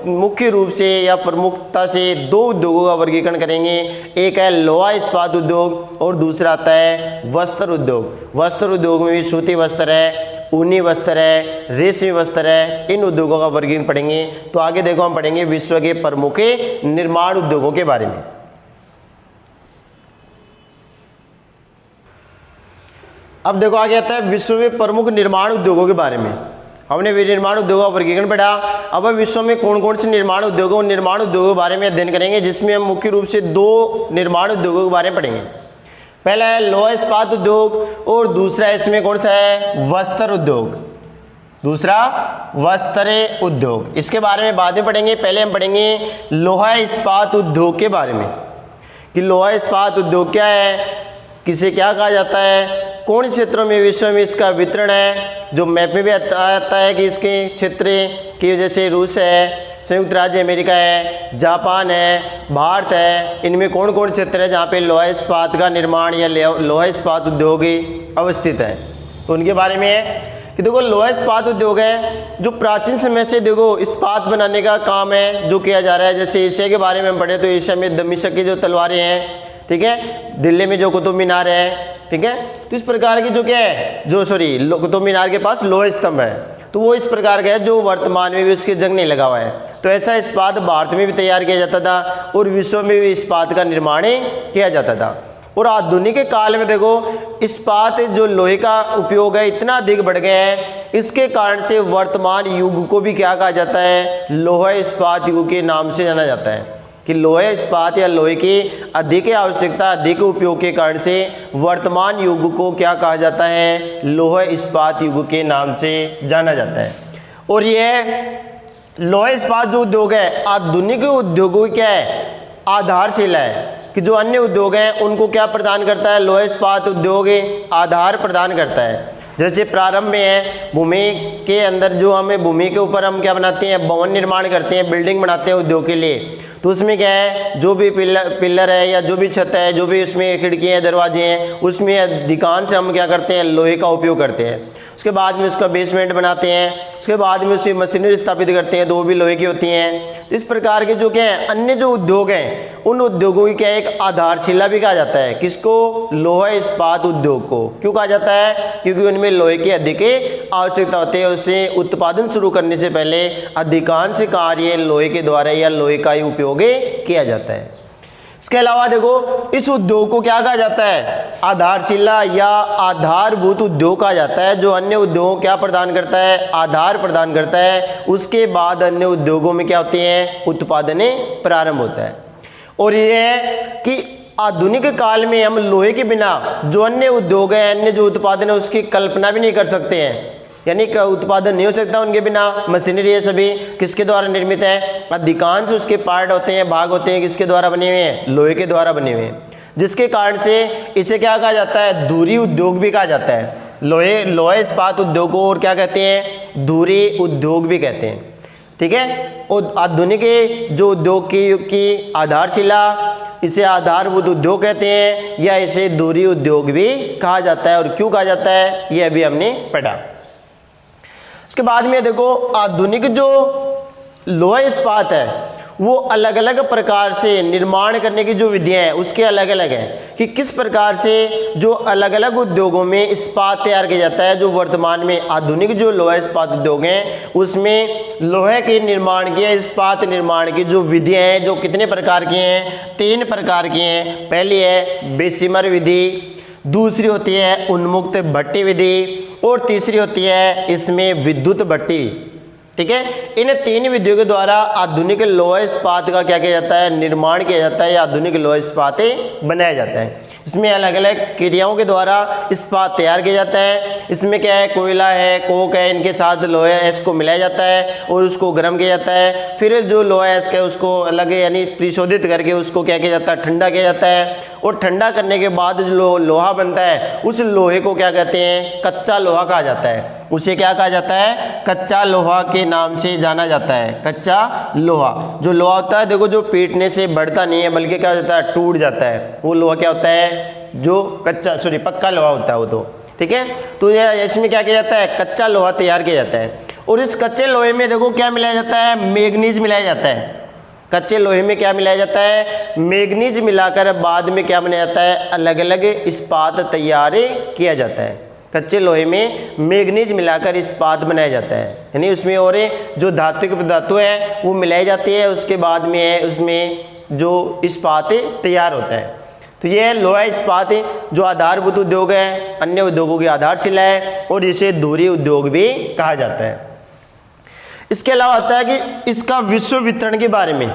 मुख्य रूप से या प्रमुखता से 2 उद्योगों का वर्गीकरण करेंगे। एक है लोहा इस्पात उद्योग और दूसरा आता है वस्त्र उद्योग। वस्त्र उद्योग में भी सूती वस्त्र है, ऊनी वस्त्र है, रेशमी वस्त्र है, इन उद्योगों का वर्गीकरण पढ़ेंगे। तो आगे देखो हम पढ़ेंगे विश्व के प्रमुख निर्माण उद्योगों के बारे में। अब देखो आगे आता है विश्व में प्रमुख निर्माण उद्योगों के बारे में। हमने विनिर्माण उद्योगों का वर्गीकरण पढ़ा, अब विश्व में कौन कौन से निर्माण उद्योगों के बारे में अध्ययन करेंगे, जिसमें हम मुख्य रूप से 2 निर्माण उद्योगों के बारे में पढ़ेंगे। पहला है लोहा इस्पात उद्योग और दूसरा इसमें कौन सा है, वस्त्र उद्योग। दूसरा वस्त्र उद्योग, इसके बारे में बाद में पढ़ेंगे। पहले हम पढ़ेंगे लोहा इस्पात उद्योग के बारे में, कि लोहा इस्पात उद्योग क्या है, किसे क्या कहा जाता है, कौन क्षेत्रों में विश्व में इसका वितरण है, जो मैप में भी आता है कि इसके क्षेत्र की, जैसे रूस है, संयुक्त राज्य अमेरिका है, जापान है, भारत है, इनमें कौन कौन क्षेत्र है जहाँ पे लोहा इस्पात का निर्माण या लोहा इस्पात उद्योग अवस्थित है। तो उनके बारे में है कि देखो लोहा इस्पात उद्योग है जो प्राचीन समय से देखो इस्पात बनाने का काम है जो किया जा रहा है। जैसे एशिया के बारे में हम पढ़े तो एशिया में दमिश्क की जो तलवारें हैं, ठीक है, दिल्ली में जो कुतुब मीनार है, ठीक है, तो इस प्रकार की जो क्या है, जो कुतुब मीनार के पास लोहा स्तंभ है, तो वो इस प्रकार का है जो वर्तमान में भी उसके जंग नहीं लगा हुआ है। तो ऐसा इस्पात भारत में भी तैयार किया जाता था और विश्व में भी इस्पात का निर्माण किया जाता था। और आधुनिक काल में देखो इस्पात जो लोहे का उपयोग है इतना अधिक बढ़ गया है, इसके कारण से वर्तमान युग को भी क्या कहा जाता है, लोहा इस्पात युग के नाम से जाना जाता है। कि लोहे इस्पात या लोहे की अधिक आवश्यकता, अधिक उपयोग के कारण से वर्तमान युग को क्या कहा जाता है, लोहा इस्पात युग के नाम से जाना जाता है। और यह लोहा इस्पात जो उद्योग है आधुनिक उद्योगों की क्या है, आधारशिला है कि जो अन्य उद्योग हैं उनको क्या प्रदान करता है, लोहा इस्पात उद्योग आधार प्रदान करता है। जैसे प्रारंभ में है भूमि के अंदर जो हमें भूमि के ऊपर हम क्या बनाते हैं, भवन निर्माण करते हैं, बिल्डिंग बनाते हैं उद्योग के लिए, तो उसमें क्या है, जो भी पिलर है या जो भी छत है, जो भी उसमें खिड़कियाँ दरवाजे हैं, उसमें अधिकांश हम क्या करते हैं, लोहे का उपयोग करते हैं। उसके बाद में उसका बेसमेंट बनाते हैं, उसके बाद में उसकी मशीनरी स्थापित करते हैं तो वो भी लोहे की होती हैं। इस प्रकार के जो क्या है अन्य जो उद्योग हैं उन उद्योगों की क्या एक आधारशिला भी कहा जाता है। किसको, लोहा इस्पात उद्योग को। क्यों कहा जाता है, क्योंकि उनमें लोहे की अधिक आवश्यकता होती है। उससे उत्पादन शुरू करने से पहले अधिकांश कार्य लोहे के द्वारा या लोहे का ही उपयोग किया जाता है। इसके अलावा देखो इस उद्योग को क्या कहा जाता है, आधारशिला या आधारभूत उद्योग कहा जाता है। जो अन्य उद्योगों क्या प्रदान करता है, आधार प्रदान करता है, उसके बाद अन्य उद्योगों में क्या होते हैं, उत्पादन प्रारंभ होता है। और ये है कि आधुनिक काल में हम लोहे के बिना जो अन्य उद्योग है, अन्य जो उत्पादन है उसकी कल्पना भी नहीं कर सकते हैं। यानी कि उत्पादन नहीं हो सकता उनके बिना। मशीनरी है सभी किसके द्वारा निर्मित है, अधिकांश उसके पार्ट होते हैं, भाग होते हैं, किसके द्वारा बने हुए हैं, लोहे के द्वारा बने हुए हैं। जिसके कारण से इसे क्या कहा जाता है, धुरी उद्योग भी कहा जाता है। लोहा इस्पात उद्योग को और क्या कहते हैं, धुरी उद्योग भी कहते हैं। ठीक है, और आधुनिक जो उद्योग की आधारशिला, इसे आधारभूत उद्योग कहते हैं या इसे धुरी उद्योग भी कहा जाता है। और क्यों कहा जाता है ये अभी हमने पढ़ा। इसके बाद में देखो आधुनिक जो लोहा इस्पात है वो अलग अलग प्रकार से निर्माण करने की जो विधियां हैं उसके अलग अलग हैं कि किस प्रकार से जो अलग अलग उद्योगों में इस्पात तैयार किया जाता है। जो वर्तमान में आधुनिक जो लोहा इस्पात उद्योग हैं उसमें लोहे के निर्माण की, इस्पात निर्माण की जो विधियां हैं जो कितने प्रकार की हैं, 3 प्रकार की हैं। पहली है बेसिमर विधि, दूसरी होती है उन्मुक्त भट्टी विधि और तीसरी होती है इसमें विद्युत भट्टी। ठीक है, इन 3 विधियों के द्वारा आधुनिक लोहा इस्पात का क्या किया जाता है, निर्माण किया जाता है या आधुनिक लोहा इस्पात बनाया जाता है। इसमें अलग अलग क्रियाओं के द्वारा इस्पात तैयार किया जाता है। इसमें क्या है, कोयला है, कोक है, इनके साथ लोहा एस को मिलाया जाता है और उसको गर्म किया जाता है। फिर जो लोहा एस का उसको अलग यानी परिशोधित करके उसको क्या किया जाता है, ठंडा किया जाता है। और ठंडा करने के बाद जो लोहा बनता है उस लोहे को क्या कहते हैं, कच्चा लोहा कहा जाता है। उसे क्या कहा जाता है, कच्चा लोहा के नाम से जाना जाता है। कच्चा लोहा, जो लोहा होता है देखो जो पीटने से बढ़ता नहीं है बल्कि क्या हो जाता है, टूट जाता है। वो लोहा क्या होता है, जो पक्का लोहा होता है वो तो। ठीक है, तो ये इसमें क्या किया जाता है, कच्चा लोहा तैयार किया जाता है। और इस कच्चे लोहे में देखो क्या मिलाया जाता है, मैग्नीज मिलाया जाता है। कच्चे लोहे में क्या मिलाया जाता है, मैग्नीज मिलाकर बाद में क्या बनाया जाता है, अलग अलग इस्पात तैयार किया जाता है। कच्चे लोहे में मैग्नीज मिलाकर इस्पात बनाया जाता है, यानी उसमें और जो धातु है वो मिलाई जाती है, उसके बाद में है उसमें जो इस्पात तैयार होता है। तो ये लोहा इस्पात जो आधारभूत उद्योग है, अन्य उद्योगों की आधारशिला है और इसे धुरी उद्योग भी कहा जाता है। इसके अलावा आता है कि इसका विश्व वितरण के बारे में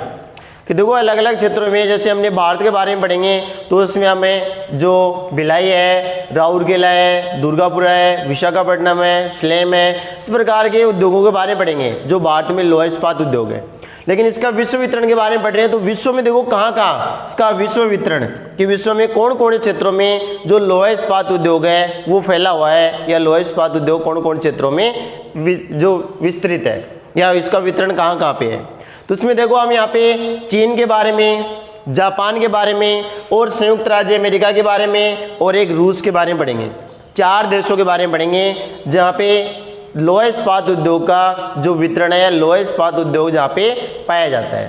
कि देखो अलग अलग क्षेत्रों में, जैसे हमने भारत के बारे में पढ़ेंगे तो उसमें हमें जो भिलाई है, राउरकेला है, दुर्गापुरा है, विशाखापट्टनम है, स्लेम है, इस प्रकार के उद्योगों के बारे में पढ़ेंगे जो भारत में लोहा इस्पात उद्योग है। लेकिन इसका विश्व वितरण के बारे में पढ़ रहे हैं तो विश्व में देखो कहाँ कहाँ इसका विश्व वितरण, कि विश्व में कौन कौन से क्षेत्रों में जो लोहा इस्पात उद्योग है वो फैला हुआ है, या लोहा इस्पात उद्योग कौन कौन क्षेत्रों में जो विस्तृत है, या इसका वितरण कहाँ कहाँ पे है। तो उसमें देखो हम यहाँ पे चीन के बारे में, जापान के बारे में, और संयुक्त राज्य अमेरिका के बारे में, और एक रूस के बारे में पढ़ेंगे। 4 देशों के बारे में पढ़ेंगे जहाँ पे लोहा इस्पात उद्योग का जो वितरण है, लोहा इस्पात उद्योग जहाँ पे पाया जाता है।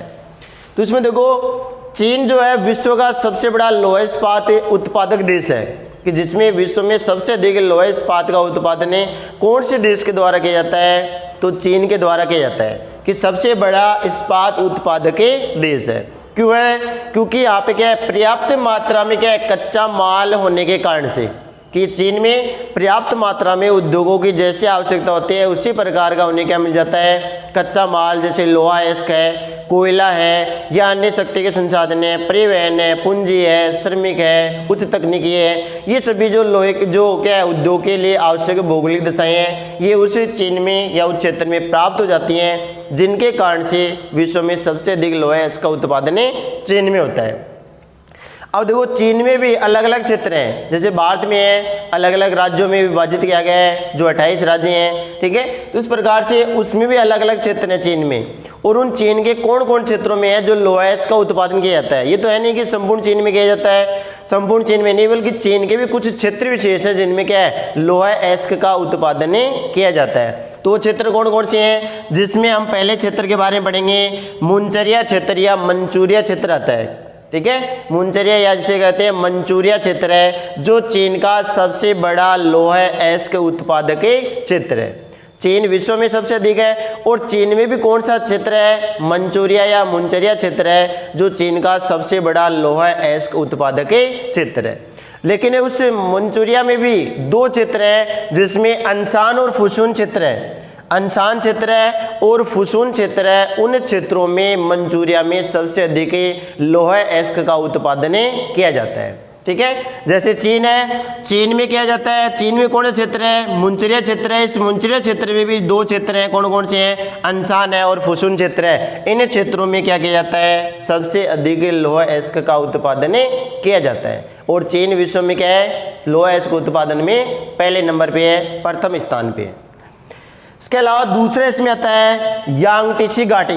तो इसमें देखो चीन जो है विश्व का सबसे बड़ा लोहा इस्पात उत्पादक देश है, कि जिसमें विश्व में सबसे अधिक लोहा इस्पात का उत्पादन कौन से देश के द्वारा किया जाता है, तो चीन के द्वारा किया जाता है, कि सबसे बड़ा इस्पात उत्पादक देश है। क्यों है? क्योंकि यहाँ पे क्या है, पर्याप्त मात्रा में क्या है, कच्चा माल होने के कारण से, कि चीन में पर्याप्त मात्रा में उद्योगों की जैसे आवश्यकता होती है उसी प्रकार का उन्हें क्या मिल जाता है, कच्चा माल, जैसे लोहा है, कोयला है, या अन्य शक्ति के संसाधन है, परिवहन है, पूंजी है, श्रमिक है, उच्च तकनीकी है, ये सभी जो लोहे के जो क्या है उद्योग के लिए आवश्यक भौगोलिक दशाएं हैं, ये उस चीन में या उस क्षेत्र में प्राप्त हो जाती हैं, जिनके कारण से विश्व में सबसे अधिक लोहा इसका उत्पादन चीन में होता है। अब देखो चीन में भी अलग अलग क्षेत्र हैं, जैसे भारत में है, अलग अलग राज्यों में विभाजित किया गया है, जो 28 राज्य हैं, ठीक है। तो इस प्रकार से उसमें भी अलग अलग क्षेत्र हैं चीन में, और उन चीन के कौन कौन क्षेत्रों में है जो लोहा इसका उत्पादन किया जाता है। ये तो है नहीं कि संपूर्ण चीन में किया जाता है, संपूर्ण चीन में नहीं, बल्कि चीन के भी कुछ क्षेत्र विशेष है जिनमें क्या है, लोहा एस्क का उत्पादन किया जाता है। तो वो क्षेत्र कौन कौन से हैं, जिसमें हम पहले क्षेत्र के बारे में पढ़ेंगे, मुनचरिया क्षेत्र या मंचूरिया क्षेत्र आता है, ठीक है। मुनचरिया या जिसे कहते हैं मंचूरिया क्षेत्र है, जो चीन का सबसे बड़ा लोहा एस्क उत्पादक क्षेत्र है। चीन विश्व में सबसे अधिक है, और चीन में भी कौन सा क्षेत्र है, मंचूरिया या मुनचरिया क्षेत्र है, जो चीन का सबसे बड़ा लोहा एस्क उत्पादक क्षेत्र है। लेकिन उस मंचूरिया में भी 2 क्षेत्र हैं, जिसमें अंशान और फुसून क्षेत्र है। अंशान क्षेत्र है और फुसून क्षेत्र है, उन क्षेत्रों में मंचूरिया में सबसे अधिक लोहा एस्क का उत्पादन किया जाता है, ठीक है। जैसे चीन है, चीन में किया जाता है, चीन में कौन सा क्षेत्र है, मुनचरिया क्षेत्र है। इस मुनचरिया क्षेत्र में भी 2 क्षेत्र हैं, कौन कौन से हैं, अंशान है और फुसून क्षेत्र है। इन क्षेत्रों में क्या किया जाता है, सबसे अधिक लोहा एस्क का उत्पादन किया जाता है, और चीन विश्व में क्या है, लोहा एस्क उत्पादन में पहले नंबर पे है, प्रथम स्थान पे है। इसके अलावा दूसरे इसमें आता है यांगटीसी घाटी।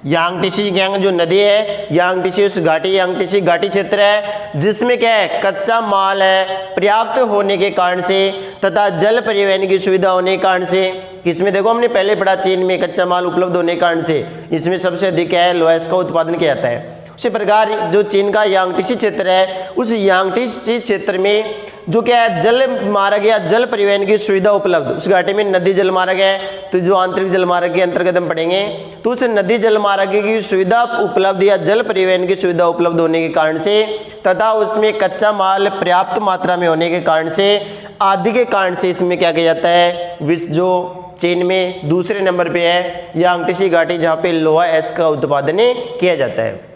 यांगटीसी जो नदी है, यांगटीसी उस घाटी, यांगटीसी घाटी क्षेत्र है, जिसमें क्या है, कच्चा माल है पर्याप्त होने के कारण से, तथा जल परिवहन की सुविधा होने के कारण से। किसमें देखो हमने पहले पढ़ा, चीन में कच्चा माल उपलब्ध होने के कारण से इसमें सबसे अधिक है लोहा का उत्पादन किया जाता है। उसी प्रकार जो चीन का यांगटीसी क्षेत्र है, उस यांगटीसी क्षेत्र में जो क्या है, जल मार्ग या जल परिवहन की सुविधा उपलब्ध, उस घाटी में नदी जल मार्ग है, तो जो आंतरिक जल मार्ग के अंतर्गत हम पढ़ेंगे, तो उस नदी जल मार्ग की सुविधा उपलब्ध या जल परिवहन की सुविधा उपलब्ध होने के कारण से, तथा उसमें कच्चा माल पर्याप्त मात्रा में होने के कारण से, आदि के कारण से इसमें क्या किया जाता है, जो चीन में दूसरे नंबर पे है यांगटीसी घाटी, जहाँ पे लोहा एस्क का उत्पादन किया जाता है।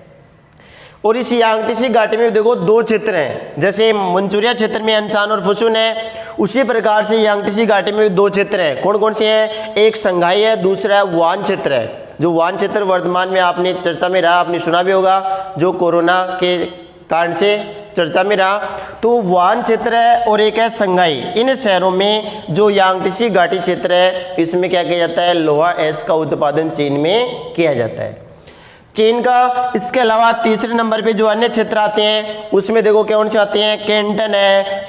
और इस यांगटीसी घाटी में देखो 2 क्षेत्र हैं, जैसे मंचूरिया क्षेत्र में अंशान और फुसून है, उसी प्रकार से यांगटीसी घाटी में भी 2 क्षेत्र हैं। कौन कौन से हैं, एक संघाई है, दूसरा है वान क्षेत्र है। जो वान क्षेत्र वर्तमान में आपने चर्चा में रहा, आपने सुना भी होगा, जो कोरोना के कारण से चर्चा में रहा, तो वान क्षेत्र है और एक है संघाई। इन शहरों में जो यांगटीसी घाटी क्षेत्र है, इसमें क्या किया जाता है, लोहा एस्क का उत्पादन चीन में किया जाता है। चीन का इसके अलावा तीसरे नंबर पे जो अन्य क्षेत्र आते हैं, उसमें देखो कौन से आते हैं, कैंटन है,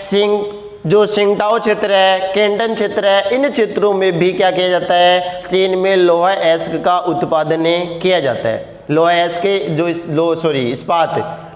जो सिंगटाओ क्षेत्र है, कैंटन क्षेत्र है। इन क्षेत्रों में भी क्या किया जाता है, चीन में लोहा एस्क का उत्पादन किया जाता है। लोहा एस्क के जो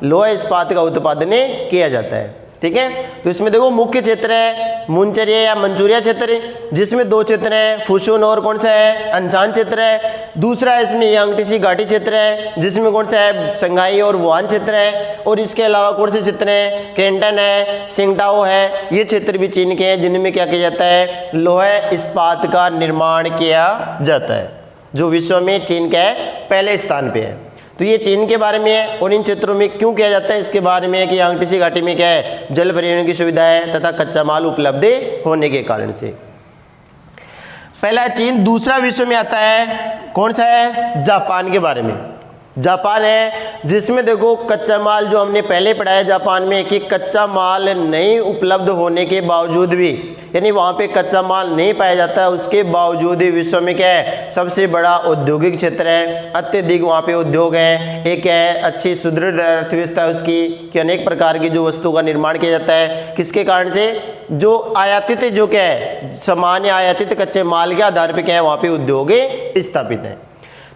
लोहा इस्पात का उत्पादन किया जाता है, ठीक है। तो इसमें देखो मुख्य क्षेत्र है मुनचरिया या मंचूरिया क्षेत्र, जिसमें 2 क्षेत्र हैं, फुसून और कौन सा है, अंशान क्षेत्र है। दूसरा इसमें यांगटीसी घाटी क्षेत्र है, जिसमें कौन सा है, संघाई और वुहान क्षेत्र है। और इसके अलावा कौन से क्षेत्र हैं, कैंटन है, सिंगटाओ है, ये क्षेत्र भी चीन के हैं, जिनमें क्या किया जाता है, लोहा इस्पात का निर्माण किया जाता है, जो विश्व में चीन का पहले स्थान पे है। तो ये चीन के बारे में है, और इन क्षेत्रों में क्यों किया जाता है इसके बारे में है कि यांगटीसी घाटी में क्या है, जल परिवहन की सुविधा है तथा कच्चा माल उपलब्ध होने के कारण से। पहला है चीन, दूसरा विश्व में आता है कौन सा है, जापान के बारे में। जापान है जिसमें देखो कच्चा माल जो हमने पहले पढ़ा है जापान में कि कच्चा माल नहीं उपलब्ध होने के बावजूद भी, यानी वहाँ पे कच्चा माल नहीं पाया जाता है, उसके बावजूद ही विश्व में क्या है, सबसे बड़ा औद्योगिक क्षेत्र है, अत्यधिक वहाँ पे उद्योग है, एक है अच्छी सुदृढ़ अर्थव्यवस्था है उसकी, कि अनेक प्रकार की जो वस्तुओं का निर्माण किया जाता है, किसके कारण से, जो आयातित जो क्या है सामान्य आयातित कच्चे माल के आधार पर क्या है वहाँ पे उद्योग स्थापित है।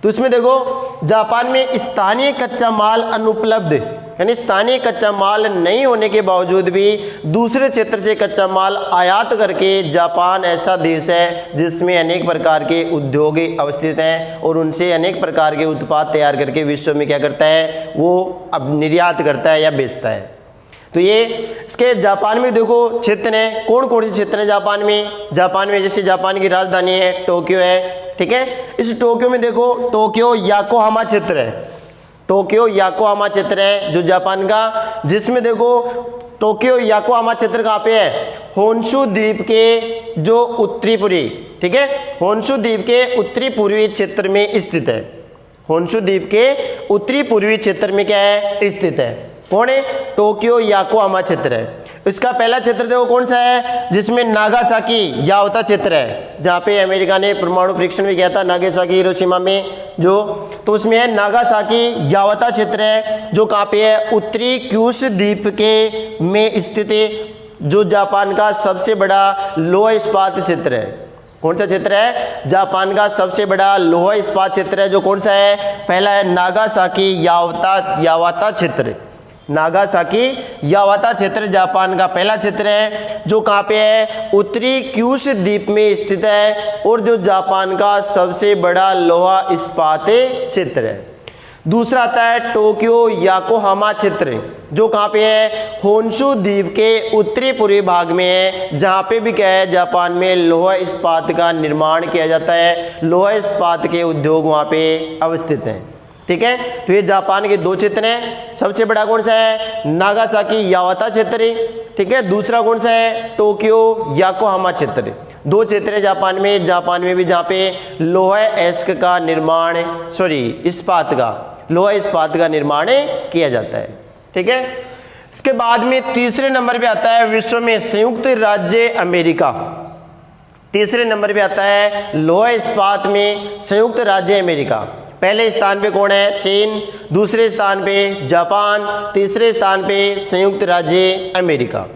तो इसमें देखो जापान में स्थानीय कच्चा माल अनुपलब्ध, यानी स्थानीय कच्चा माल नहीं होने के बावजूद भी दूसरे क्षेत्र से कच्चा माल आयात करके जापान ऐसा देश है जिसमें अनेक प्रकार के उद्योग अवस्थित हैं और उनसे अनेक प्रकार के उत्पाद तैयार करके विश्व में क्या करता है, वो अब निर्यात करता है या बेचता है। तो ये इसके जापान में देखो क्षेत्र हैं, कौन कौन से क्षेत्र हैं जापान में जैसे जापान की राजधानी है टोक्यो है, ठीक है। इस टोक्यो में देखो टोक्यो याकोहामा क्षेत्र है, टोक्यो याकोहामा क्षेत्र है जो जापान का, जिसमें देखो टोक्यो याकोहामा क्षेत्र कहाँ पे है, होन्शु द्वीप के जो उत्तरी पूर्वी, ठीक है, होन्शु द्वीप के उत्तरी पूर्वी क्षेत्र में स्थित है, होन्शु द्वीप के उत्तरी पूर्वी क्षेत्र में क्या है स्थित है, कौन है, टोक्यो याकोहामा क्षेत्र है। इसका पहला क्षेत्र देखो कौन सा है, जिसमें नागासाकी यावता क्षेत्र है, जहाँ पे अमेरिका ने परमाणु परीक्षण भी किया था नागासाकी हिरोशिमा में जो, तो उसमें है नागासाकी यावता क्षेत्र है जो कहाँ पे है, उत्तरी क्यूश द्वीप के में स्थित है, जो जापान का सबसे बड़ा लोह इस्पात क्षेत्र है। कौन सा क्षेत्र है, जापान का सबसे बड़ा लोह इस्पात क्षेत्र है जो कौन सा है, पहला है नागासाकी यावता क्षेत्र, नागासाकी यावता क्षेत्र जापान का पहला क्षेत्र है जो कहाँ पे है, उत्तरी क्यूश द्वीप में स्थित है और जो जापान का सबसे बड़ा लोहा इस्पात क्षेत्र है। दूसरा आता है टोक्यो याकोहामा क्षेत्र जो कहाँ पे है, होन्शु द्वीप के उत्तरी पूर्वी भाग में है, जहाँ पे भी क्या है जापान में लोहा इस्पात का निर्माण किया जाता है, लोहा इस्पात के उद्योग वहाँ पे अवस्थित हैं, ठीक है। तो ये जापान के दो क्षेत्र हैं, सबसे बड़ा कौन सा है, नागासाकी यावता क्षेत्र, ठीक है, दूसरा कौन सा है, टोक्यो याकोहामा क्षेत्र। दो क्षेत्र है जापान में भी जहाँ पे लोहा एस्क का निर्माण, इस्पात का, लोहा इस्पात का निर्माण किया जाता है, ठीक है। इसके बाद में तीसरे नंबर पे आता है विश्व में संयुक्त राज्य अमेरिका, तीसरे नंबर पे आता है लोहा इस्पात में संयुक्त राज्य अमेरिका। पहले स्थान पे कौन है, चीन, दूसरे स्थान पे जापान, तीसरे स्थान पे संयुक्त राज्य अमेरिका।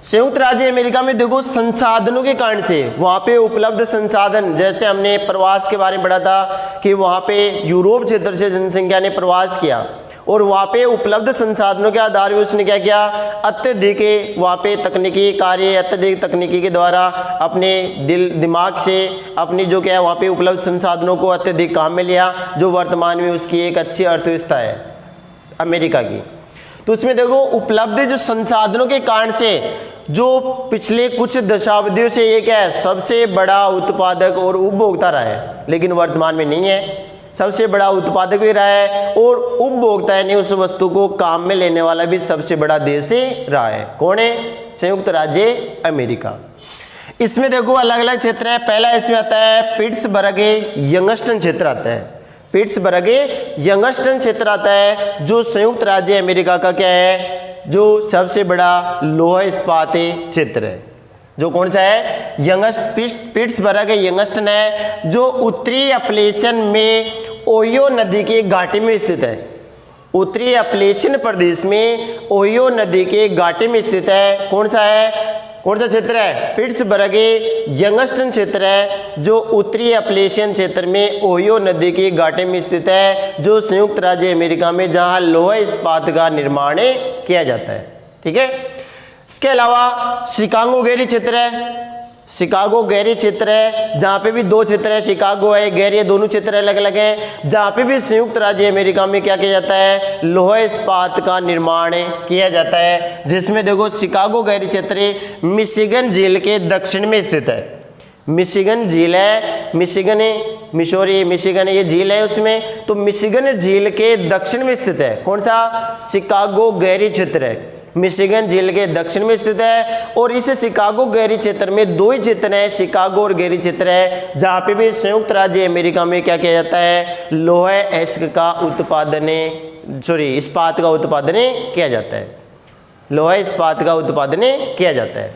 संयुक्त राज्य अमेरिका में देखो संसाधनों के कारण से वहाँ पे उपलब्ध संसाधन, जैसे हमने प्रवास के बारे में पढ़ा था कि वहाँ पे यूरोप क्षेत्र से जनसंख्या ने प्रवास किया और वहाँ पे उपलब्ध संसाधनों के आधार पर उसने क्या किया, अत्यधिक वहाँ पे तकनीकी कार्य, अत्यधिक तकनीकी के द्वारा अपने दिमाग से अपनी जो क्या है वहाँ पे उपलब्ध संसाधनों को अत्यधिक काम में लिया, जो वर्तमान में उसकी एक अच्छी अर्थव्यवस्था है अमेरिका की। तो उसमें देखो उपलब्ध जो संसाधनों के कारण से जो पिछले कुछ दशाब्दियों से ये क्या है, सबसे बड़ा उत्पादक और उपभोक्ता रहा है, लेकिन वर्तमान में नहीं है, सबसे बड़ा उत्पादक भी रहा है और उपभोक्ता यानी उस वस्तु को काम में लेने वाला भी सबसे बड़ा देश ही रहा है। कौन है, संयुक्त राज्य अमेरिका। इसमें देखो अलग अलग क्षेत्र है, पहला इसमें आता है पिट्सबर्ग यंगस्टन क्षेत्र आता है, पिट्सबर्ग यंगस्टन क्षेत्र आता है जो संयुक्त राज्य अमेरिका का क्या है, जो सबसे बड़ा लोहा इस्पात क्षेत्र है, जो कौन सा है, पिट्सबर्ग यंगस्टन है जो उत्तरी अपलेशियन में ओहियो नदी के घाटी में स्थित है, उत्तरी अपलेशियन प्रदेश में ओहियो नदी के घाटी में स्थित है। कौन सा क्षेत्र है, पिट्सबर्ग यंगस्टन क्षेत्र है जो उत्तरी अपलेशियन क्षेत्र में ओहियो नदी के घाटी में स्थित है, जो संयुक्त राज्य अमेरिका में जहां लोहा इस्पात का निर्माण किया जाता है, ठीक है। इसके अलावा शिकागो गैरी क्षेत्र है, शिकागो गैरी क्षेत्र है जहाँ पे भी दो क्षेत्र है, शिकागो है गैरी है, दोनों क्षेत्र अलग अलग हैं, जहाँ पे भी संयुक्त राज्य अमेरिका में क्या किया जाता है, लोहा इस्पात का निर्माण किया जाता है, जिसमें देखो शिकागो गैरी क्षेत्र मिशिगन झील के दक्षिण में स्थित है, मिशिगन झील है, मिशिगन ये झील है उसमें, तो मिशिगन झील के दक्षिण में स्थित है, कौन सा, शिकागो गैरी क्षेत्र है। मिशिगन झील के दक्षिण में स्थित है। और इस शिकागो गहरी क्षेत्र में दो ही क्षेत्र हैं, शिकागो और गहरी क्षेत्र है, जहाँ पे भी संयुक्त राज्य अमेरिका में क्या किया जाता है, लोहे इस्पात का उत्पादन किया जाता है। लोहे इस्पात का उत्पादन किया जाता है।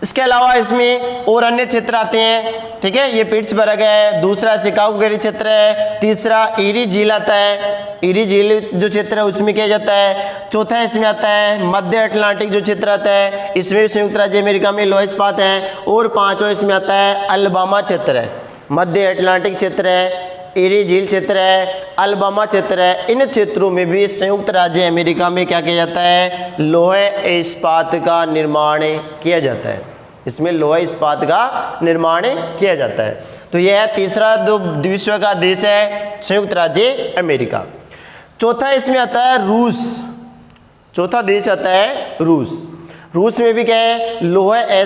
इसके अलावा इसमें और अन्य क्षेत्र आते हैं, ठीक है। ये पिट्सबर्ग है, दूसरा शिकागो गहरी क्षेत्र है, तीसरा ईरी झील आता है, ईरी झील जो क्षेत्र है उसमें किया जाता है। चौथा इसमें आता है मध्य अटलांटिक जो क्षेत्र आता है, इसमें संयुक्त राज्य अमेरिका में लोहे इस्पात है। और पांचवा इसमें आता है अलबामा क्षेत्र है, मध्य अटलांटिक क्षेत्र है, ईरी झील क्षेत्र है, अलबामा क्षेत्र है। इन क्षेत्रों में भी संयुक्त राज्य अमेरिका में क्या किया जाता है, लोहे इस्पात का निर्माण किया जाता है। इसमें लोहे इस्पात का निर्माण किया जाता है। तो यह है तीसरा जो विश्व का देश है, संयुक्त राज्य अमेरिका। चौथा इसमें आता है रूस, चौथा देश आता है रूस। रूस में भी क्या है, लोहे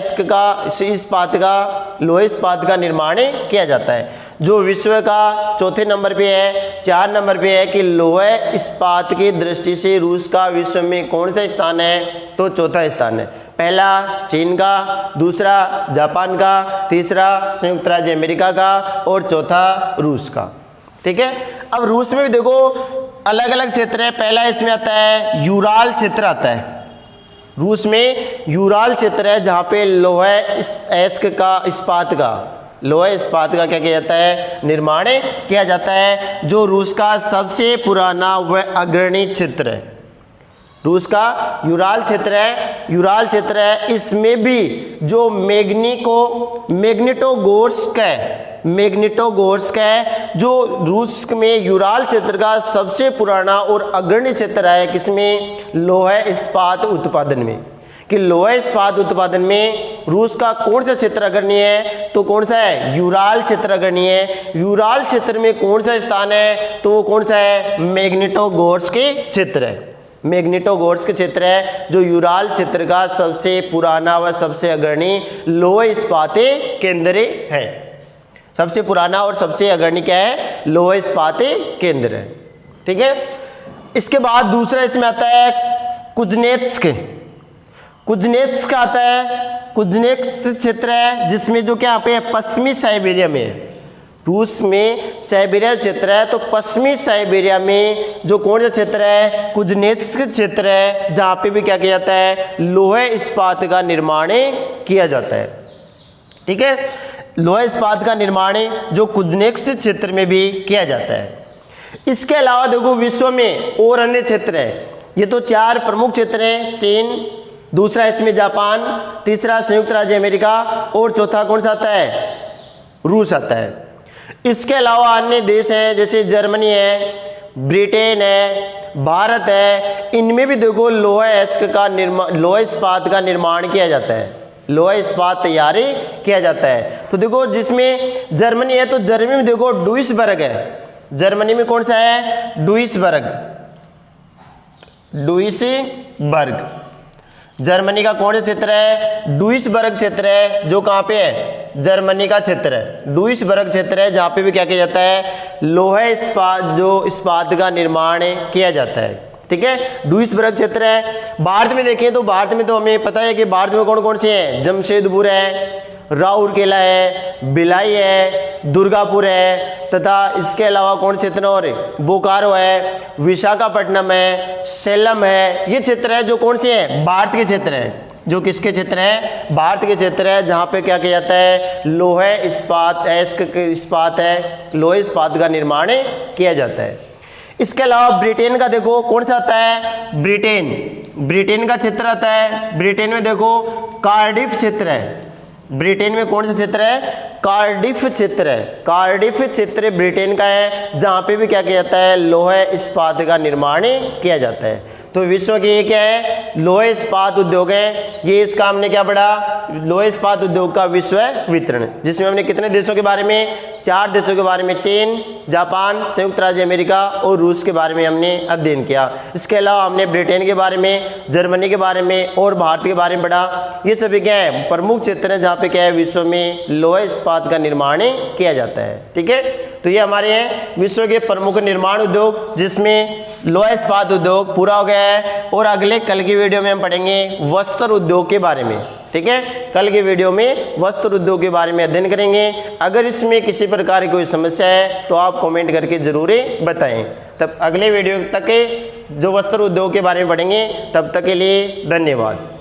इस्पात का निर्माण किया जाता है। जो विश्व का चौथे नंबर पे है, 4 नंबर पे है कि लोहे इस्पात की दृष्टि से रूस का विश्व में कौन सा स्थान है, तो चौथा स्थान है। पहला चीन का, दूसरा जापान का, तीसरा संयुक्त राज्य अमेरिका का और चौथा रूस का, ठीक है। अब रूस में भी देखो अलग अलग क्षेत्र है। पहला इसमें आता है यूराल क्षेत्र आता है, रूस में यूराल क्षेत्र है, जहाँ पे लोहे इस्पात का क्या किया जाता है, निर्माण किया जाता है। जो रूस का सबसे पुराना व अग्रणी क्षेत्र है, रूस का यूराल क्षेत्र है। इसमें भी जो मैग्नेटोगोर्स्क है, जो रूस में यूराल क्षेत्र का सबसे पुराना और अग्रणी क्षेत्र है, किसमें, लोहे इस्पात उत्पादन में। कि लोहे इस्पात उत्पादन में रूस का कौन सा क्षेत्र अग्रणी है, तो कौन सा है, यूराल क्षेत्र अग्रणी है। यूराल क्षेत्र में कौन सा स्थान है, तो वो कौन सा है, मैग्नेटोगोर्स्क क्षेत्र है। मैग्नेटोगोर्स्क क्षेत्र है जो यूराल क्षेत्र का सबसे पुराना व सबसे अग्रणी लोहे इस्पात केंद्र है। सबसे पुराना और सबसे अग्रणी क्या है, लोहे इस्पात केंद्र है, ठीक है। इसके बाद दूसरा इसमें आता है कुज्नेत्स्क आता है। कुज्नेत्स्क क्षेत्र है जिसमें जो क्या यहाँ पे पश्चिमी साइबेरिया में है। रूस में साइबेरिया क्षेत्र है, तो पश्चिमी साइबेरिया में जो कौन सा क्षेत्र है, कुज्नेत्स्क क्षेत्र है, जहाँ पे भी क्या किया जाता है, लोहे इस्पात का निर्माण किया जाता है, ठीक है। लोहे इस्पात का निर्माण जो कुज्नेत्स्क क्षेत्र में भी किया जाता है। इसके अलावा देखो विश्व में और अन्य क्षेत्र है। ये तो 4 प्रमुख क्षेत्र हैं, चीन, दूसरा इसमें जापान, तीसरा संयुक्त राज्य अमेरिका और चौथा कौन सा आता है, रूस आता है। इसके अलावा अन्य देश हैं जैसे जर्मनी है, ब्रिटेन है, भारत है। इनमें भी देखो लोहे इस्पात का निर्माण किया जाता है, लोहे इस्पात तैयारी किया जाता है। तो देखो जिसमें जर्मनी है, तो जर्मनी में देखो डुइसबर्ग है। जर्मनी में कौन सा है, डुइसबर्ग। जर्मनी का कौन सा क्षेत्र है, डुइसबर्ग क्षेत्र है, जो कहाँ पे है, जर्मनी का क्षेत्र है। डुइसबर्ग क्षेत्र है जहाँ पे भी क्या किया जाता है, लोहे इस्पात का निर्माण किया जाता है, ठीक है। डुइसबर्ग क्षेत्र है। भारत में देखें तो भारत में तो हमें पता है कि भारत में कौन कौन से हैं, जमशेदपुर है, राउरकेला है, भिलाई है, दुर्गापुर है, तथा इसके अलावा कौन क्षेत्र और बोकारो है, विशाखापट्टनम है, सेलम है। ये क्षेत्र है जो कौन से हैं, भारत के क्षेत्र हैं। जो किसके क्षेत्र है, भारत के क्षेत्र है, जहाँ पे क्या किया जाता है, लोहे इस्पात का निर्माण किया जाता है। इसके अलावा ब्रिटेन का देखो कौन सा आता है, ब्रिटेन का क्षेत्र आता है। ब्रिटेन में देखो कार्डिफ क्षेत्र है। ब्रिटेन में कौन सा क्षेत्र है, कार्डिफ क्षेत्र है। कार्डिफ क्षेत्र ब्रिटेन का है, जहाँ पे भी क्या किया जाता है, लोहे इस्पात का निर्माण किया जाता है। तो विश्व के ये क्या है, लोहे इस्पात उद्योग है। ये इसका हमने क्या पढ़ा, लोहे इस्पात उद्योग का विश्व वितरण, जिसमें हमने कितने देशों के बारे में, 4 देशों के बारे में चीन, जापान, संयुक्त राज्य अमेरिका और रूस के बारे में हमने अध्ययन किया। इसके अलावा हमने ब्रिटेन के बारे में, जर्मनी के बारे में और भारत के बारे में पढ़ा। ये सभी क्या है, प्रमुख क्षेत्र है जहाँ पे क्या है विश्व में लोहा इस्पात का निर्माण किया जाता है। ठीक है, तो ये हमारे हैं विश्व के प्रमुख निर्माण उद्योग, जिसमें लोहा इस्पात उद्योग पूरा हो गया है। और अगले कल की वीडियो में हम पढ़ेंगे वस्त्र उद्योग के बारे में। ठीक है, कल के वीडियो में वस्त्र उद्योग के बारे में अध्ययन करेंगे। अगर इसमें किसी प्रकार की कोई समस्या है तो आप कमेंट करके जरूर बताएं। तब अगले वीडियो तक के जो वस्त्र उद्योग के बारे में पढ़ेंगे, तब तक के लिए धन्यवाद।